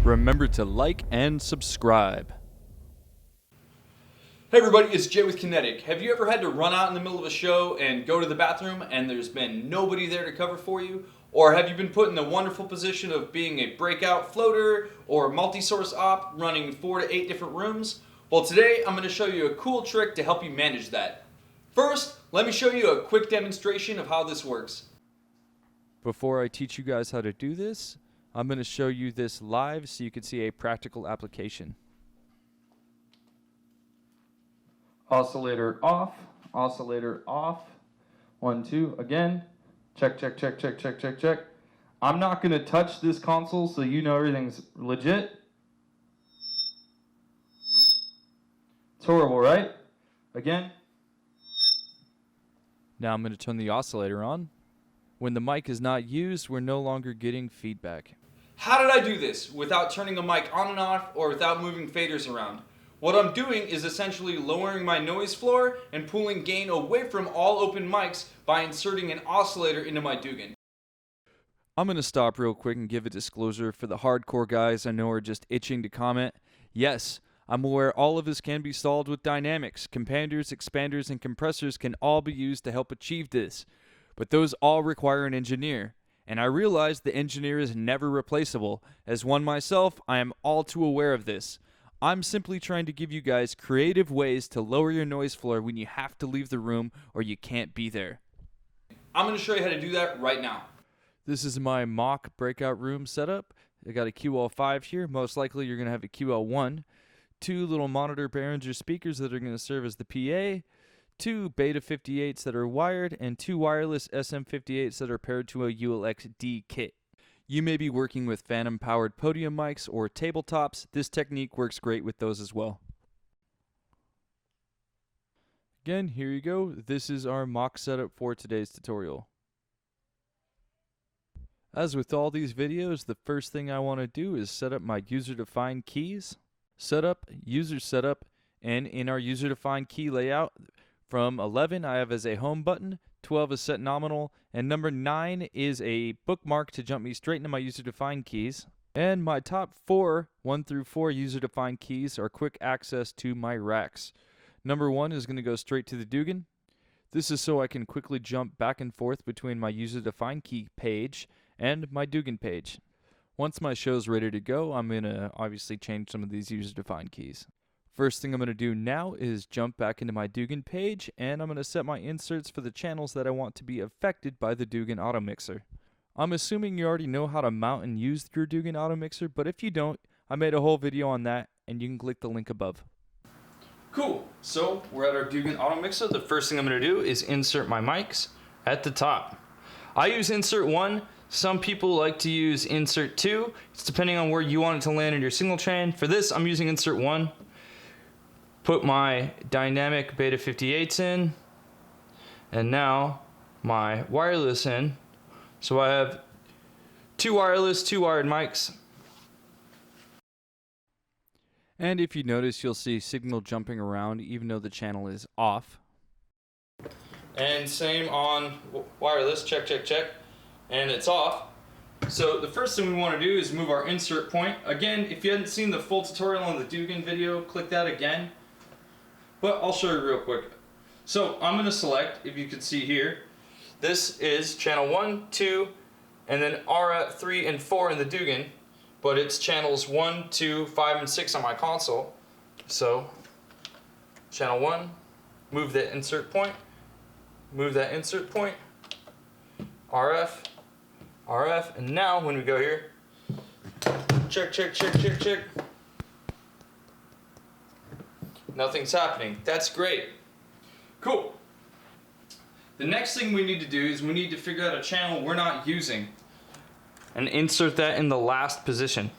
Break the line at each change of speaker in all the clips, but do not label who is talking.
Remember to like and subscribe.
Hey everybody, it's Jay with Kinetic. Have you ever had to run out in the middle of a show and go to the bathroom and there's been nobody there to cover for you? Or have you been put in the wonderful position of being a breakout floater or multi-source op running 4 to 8 different rooms? Well, today I'm going to show you a cool trick to help you manage that. First, let me show you a quick demonstration of how this works.
Before I teach you guys how to do this, I'm going to show you this live so you can see a practical application.
Oscillator off, oscillator off. 1, 2, again. Check, check, check, check, check, check, check. I'm not going to touch this console so you know everything's legit. It's horrible, right? Again.
Now I'm going to turn the oscillator on. When the mic is not used, we're no longer getting feedback.
How did I do this without turning the mic on and off or without moving faders around? What I'm doing is essentially lowering my noise floor and pulling gain away from all open mics by inserting an oscillator into my Dugan.
I'm going to stop real quick and give a disclosure for the hardcore guys I know are just itching to comment. Yes, I'm aware all of this can be solved with dynamics. Companders, expanders, and compressors can all be used to help achieve this. But those all require an engineer. And I realize the engineer is never replaceable. As one myself, I am all too aware of this. I'm simply trying to give you guys creative ways to lower your noise floor when you have to leave the room or you can't be there.
I'm going to show you how to do that right now.
This is my mock breakout room setup. I got a QL5 here. Most likely you're going to have a QL1. 2 little monitor Behringer speakers that are going to serve as the PA. 2 Beta 58s that are wired, and 2 wireless SM58s that are paired to a ULX-D kit. You may be working with phantom-powered podium mics or tabletops. This technique works great with those as well. Again, here you go. This is our mock setup for today's tutorial. As with all these videos, the first thing I want to do is set up my user-defined keys. Setup, user setup, and in our user-defined key layout, from 11 I have as a home button, 12 is set nominal, and number 9 is a bookmark to jump me straight into my user-defined keys. And my top 4, 1 through 4 user-defined keys are quick access to my racks. Number 1 is going to go straight to the Dugan. This is so I can quickly jump back and forth between my user-defined key page and my Dugan page. Once my show's ready to go, I'm going to obviously change some of these user-defined keys. First thing I'm going to do now is jump back into my Dugan page, and I'm going to set my inserts for the channels that I want to be affected by the Dugan Auto Mixer. I'm assuming you already know how to mount and use your Dugan Auto Mixer, but if you don't, I made a whole video on that, and you can click the link above.
Cool, so we're at our Dugan Auto Mixer. The first thing I'm going to do is insert my mics at the top. I use insert 1. Some people like to use insert 2. It's depending on where you want it to land in your signal chain. For this, I'm using insert 1. Put my dynamic Beta 58s in, and now my wireless in. So I have 2 wireless, 2 wired mics.
And if you notice, you'll see signal jumping around even though the channel is off.
And same on wireless, check, check, check, and it's off. So the first thing we want to do is move our insert point. Again, if you hadn't seen the full tutorial on the Dugan video, click that again. But I'll show you real quick. So I'm going to select, if you can see here, this is channel 1, 2, and then RF 3 and 4 in the Dugan, but it's channels 1, 2, 5, and 6 on my console. So channel 1, move that insert point, RF, RF, and now when we go here, check, check, check, check, check. Nothing's happening. That's great. Cool. The next thing we need to do is we need to figure out a channel we're not using and insert that in the last position.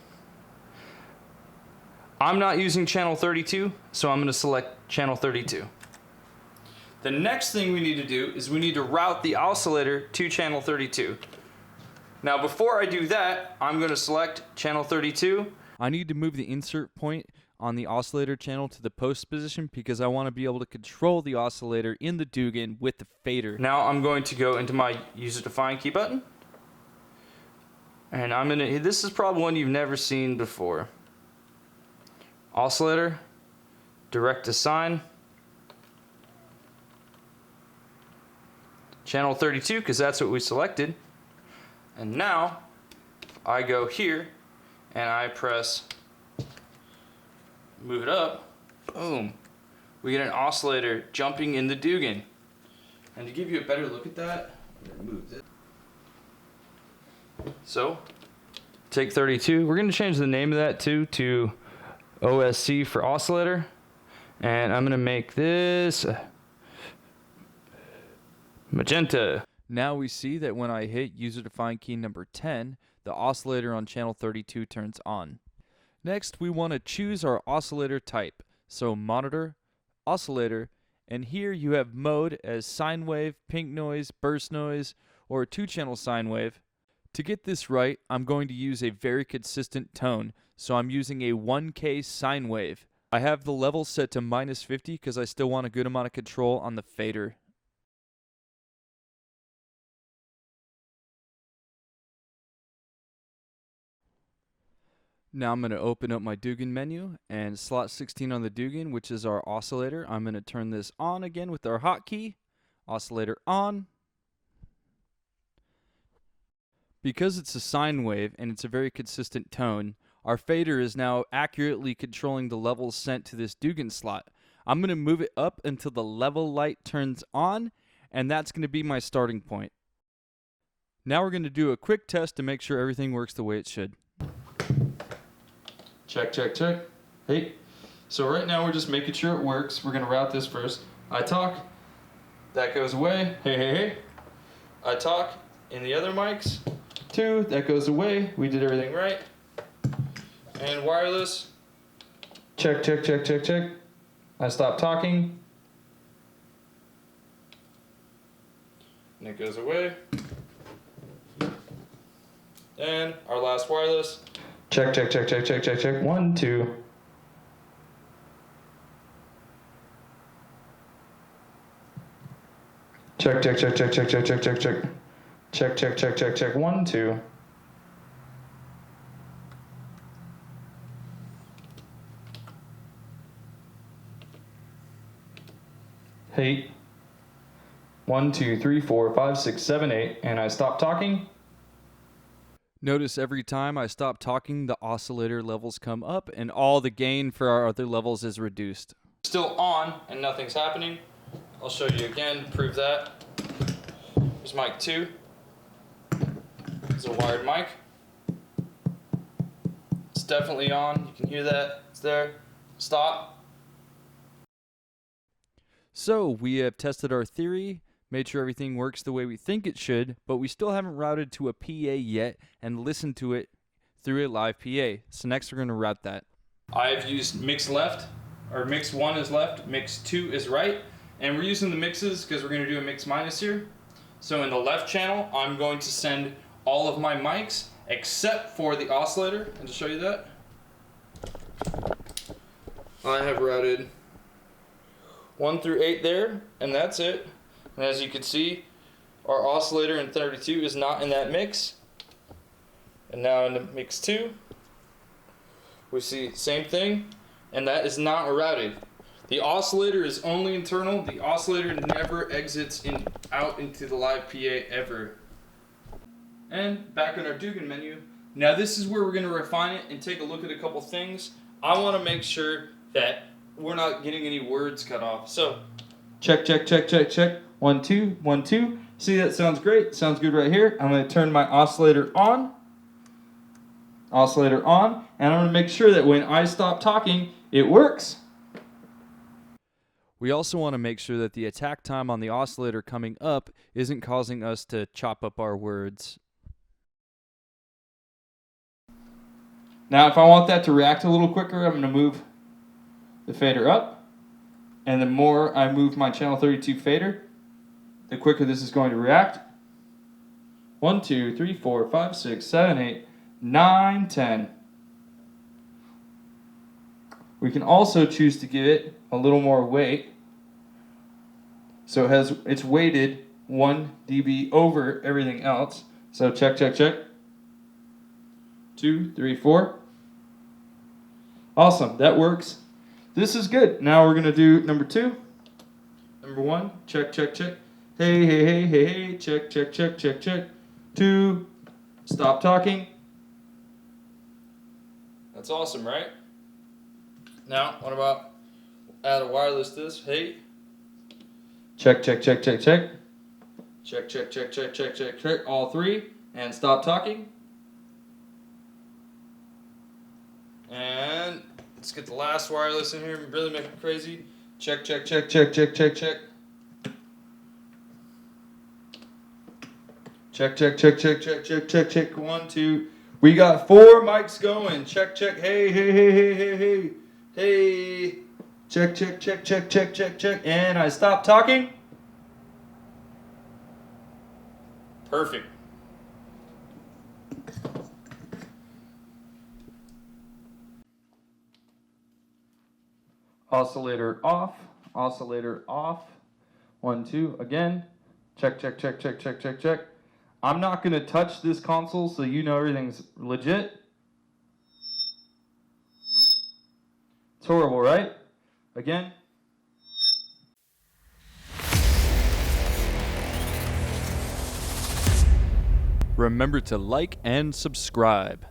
I'm not using channel 32, so I'm going to select channel 32. The next thing we need to do is we need to route the oscillator to channel 32. Now before I do that, I'm going to select channel 32.
I need to move the insert point on the oscillator channel to the post position because I want to be able to control the oscillator in the Dugan with the fader.
Now I'm going to go into my user-defined key button, And this is probably one you've never seen before. Oscillator, direct to sine. Channel 32, because that's what we selected. And now, I go here, and I press, move it up, boom. We get an oscillator jumping in the Dugan. And to give you a better look at that, I'm gonna move this. So, take 32. We're gonna change the name of that to OSC for oscillator. And I'm gonna make this magenta.
Now we see that when I hit user-defined key number 10, the oscillator on channel 32 turns on. Next, we want to choose our oscillator type. So monitor, oscillator, and here you have mode as sine wave, pink noise, burst noise, or a 2-channel sine wave. To get this right, I'm going to use a very consistent tone, so I'm using a 1K sine wave. I have the level set to -50 because I still want a good amount of control on the fader. Now I'm going to open up my Dugan menu and slot 16 on the Dugan, which is our oscillator. I'm going to turn this on again with our hotkey. Oscillator on. Because it's a sine wave and it's a very consistent tone, our fader is now accurately controlling the levels sent to this Dugan slot. I'm going to move it up until the level light turns on, and that's going to be my starting point. Now we're going to do a quick test to make sure everything works the way it should.
Check, check, check. Hey. So right now we're just making sure it works. We're gonna route this first. I talk. That goes away. Hey, hey, hey.
I talk in the other mics.
2, that goes away. We did everything right.
And wireless.
Check, check, check, check, check. I stop talking.
And it goes away. And our last wireless.
Check, check, check, check, check, check, check. 1, 2. Check, check, check, check, check, check, check, check, check. Check, check, check, check, check. 1, 2. Hey. 1, 2, 3, 4, 5, 6, 7, 8. And I stop talking.
Notice every time I stop talking, the oscillator levels come up and all the gain for our other levels is reduced.
Still on and nothing's happening. I'll show you again to prove that. Here's mic 2. It's a wired mic. It's definitely on. You can hear that. It's there. Stop.
So we have tested our theory, made sure everything works the way we think it should, but we still haven't routed to a PA yet and listened to it through a live PA. So next we're going to route that.
I've used mix left, or mix 1 is left, mix 2 is right, and we're using the mixes because we're going to do a mix minus here. So in the left channel, I'm going to send all of my mics except for the oscillator, and to show you that, I have routed 1 through 8 there, and that's it. And as you can see, our oscillator in 32 is not in that mix. And now in the mix 2, we see same thing, and that is not routed. The oscillator is only internal. The oscillator never exits out into the live PA ever. And back in our Dugan menu, now this is where we're going to refine it and take a look at a couple things. I want to make sure that we're not getting any words cut off. So,
check, check, check, check, check. 1, 2, 1, 2. See, that sounds great. Sounds good right here. I'm going to turn my oscillator on. Oscillator on. And I'm going to make sure that when I stop talking, it works.
We also want to make sure that the attack time on the oscillator coming up isn't causing us to chop up our words.
Now, if I want that to react a little quicker, I'm going to move the fader up. And the more I move my channel 32 fader, the quicker this is going to react. 1, 2, 3, 4, 5, 6, 7, 8, 9, 10. We can also choose to give it a little more weight. So it's weighted 1 dB over everything else. So check, check, check. 2, 3, 4. Awesome, that works. This is good. Now we're going to do number 2. Number 1, check, check, check. Hey, hey, hey, hey, hey, check, check, check, check, check. 2, stop talking.
That's awesome, right? Now, what about add a wireless to this? Hey.
Check, check, check, check, check.
Check, check, check, check, check, check, check. All 3. And stop talking. And let's get the last wireless in here and really make it crazy. Check, check, check, check, check, check, check. Check, check, check, check, check, check, check, check. 1, 2. We got 4 mics going. Check, check. Hey, hey, hey, hey, hey, hey. Hey. Check, check, check, check, check, check, check. And I stop talking. Perfect.
Oscillator off, oscillator off. 1, 2, again. Check, check, check, check, check, check, check. I'm not going to touch this console so you know everything's legit. It's horrible, right? Again.
Remember to like and subscribe.